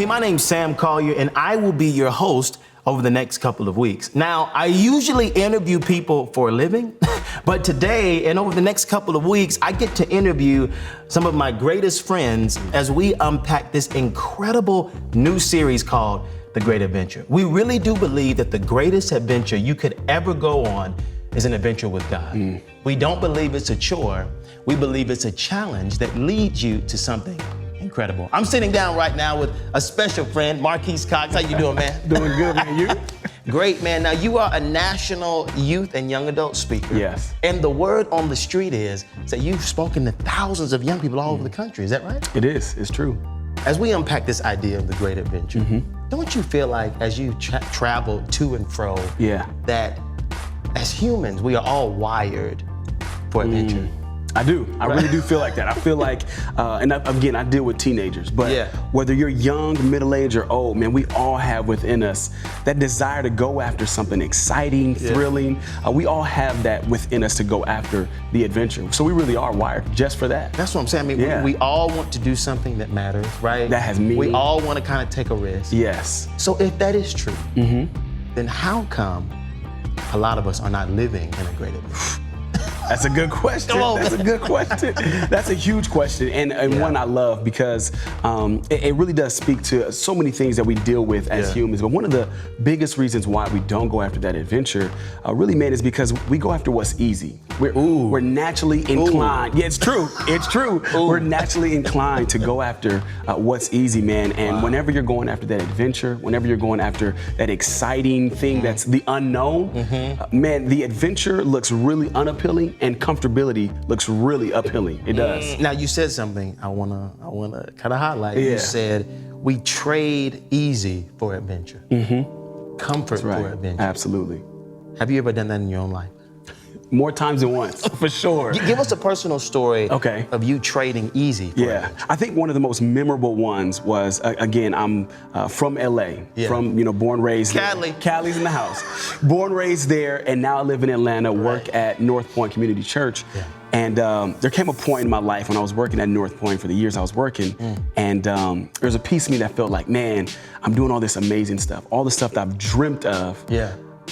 Hey, my name's Sam Collier, and I will be your host over the next couple of weeks. Now, I usually interview people for a living, but today and over the next couple of weeks, I get to interview some of my greatest friends as we unpack this incredible new series called The Great Adventure. We really do believe that the greatest adventure you could ever go on is an adventure with God. We don't believe it's a chore. We believe it's a challenge that leads you to something incredible. I'm sitting down right now with a special friend, Marquise Cox. How you doing, man? Doing good, man. You? Great, man. Now, you are a national youth and young adult speaker. Yes. And the word on the street is that you've spoken to thousands of young people all over the country. Is that right? It is. It's true. As we unpack this idea of the great adventure, don't you feel like as you travel to and fro, that as humans, we are all wired for adventure? I do. I really do feel like that. I feel like, and again, I deal with teenagers, but whether you're young, middle-aged, or old, man, we all have within us that desire to go after something exciting, thrilling. We all have that within us to go after the adventure. So we really are wired just for that. That's what I'm saying. I mean, we all want to do something that matters, right? That has meaning. We all want to kind of take a risk. Yes. So if that is true, then how come a lot of us are not living in a great adventure? That's a good question. That's a good question. That's a huge question, and one I love because it really does speak to so many things that we deal with as humans. But one of the biggest reasons why we don't go after that adventure, really, man, is because we go after what's easy. We're naturally inclined. Yeah, it's true. It's true. We're naturally inclined to go after what's easy, man. And whenever you're going after that adventure, whenever you're going after that exciting thing that's the unknown, man, the adventure looks really unappealing. And comfortability looks really appealing. It does. Now you said something I wanna kind of highlight. You said we trade easy for adventure. Comfort for adventure. Absolutely. Have you ever done that in your own life? More times than once, for sure. Give us a personal story of you trading easy for adventure. I think one of the most memorable ones was, again, I'm from LA, from, born, raised Cali. there. Cali's in the house. Born, raised there, and now I live in Atlanta, work at North Point Community Church. And there came a point in my life when I was working at North Point for the years I was working, and there was a piece of me that felt like, man, I'm doing all this amazing stuff, all the stuff that I've dreamt of.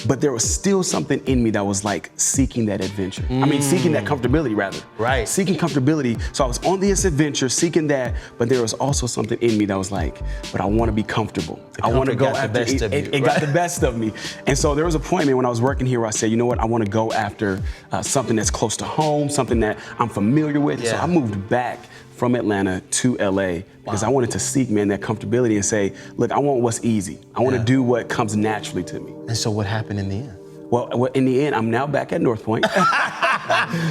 But there was still something in me that was like seeking that adventure. I mean, seeking that comfortability, rather. Seeking comfortability. So I was on this adventure, seeking that, but there was also something in me that was like, but I want to be comfortable. I want to go after it. It got the best of me. And so there was a point, man, when I was working here where I said, you know what, I want to go after something that's close to home, something that I'm familiar with. So I moved back from Atlanta to LA because I wanted to seek, man, that comfortability and say, look, I want what's easy. I want to do what comes naturally to me. And so what happened in the end? Well, in the end, I'm now back at North Point.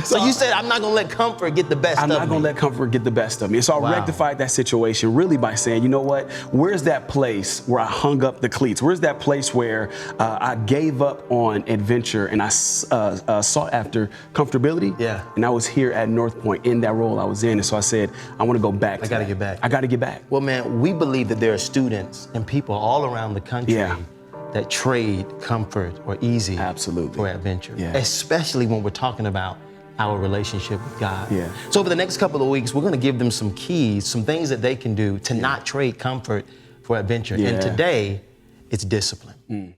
So you said, I'm not gonna let comfort get the best of me. I'm not gonna let comfort get the best of me. So I rectified that situation really by saying, you know what, where's that place where I hung up the cleats? Where's that place where I gave up on adventure and I sought after comfortability? And I was here at North Point in that role I was in. And so I said, I wanna go back. I gotta get back. I gotta get back. Well, man, we believe that there are students and people all around the country that trade comfort or easy for adventure, especially when we're talking about our relationship with God. So over the next couple of weeks, we're gonna give them some keys, some things that they can do to not trade comfort for adventure. And today, it's discipline.